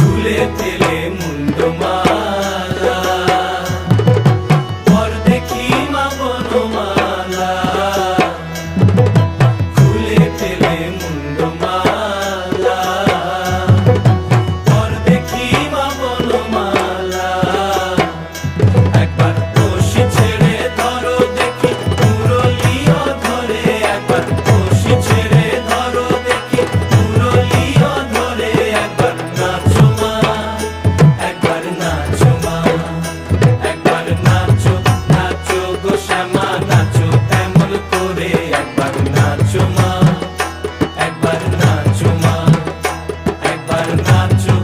খুলে ফেলে মুন্ডমালা, পর দেখি মা বনমালা, খুলে ফেলে মুন্ডমালা, পর দেখি মা বনমালা। একবার কষি ছেড়ে ধরো দেখি মুরলিও ধরে, একবার কষি ছেড়ে ধরো দেখি মুরলিও ধরে। একবার নাচো মা, একবার নাচো মা, একবার নাচো নাচো গো শ্যামা, নাচো তেমন করে। একবার নাচো মা, একবার নাচো মা, একবার নাচো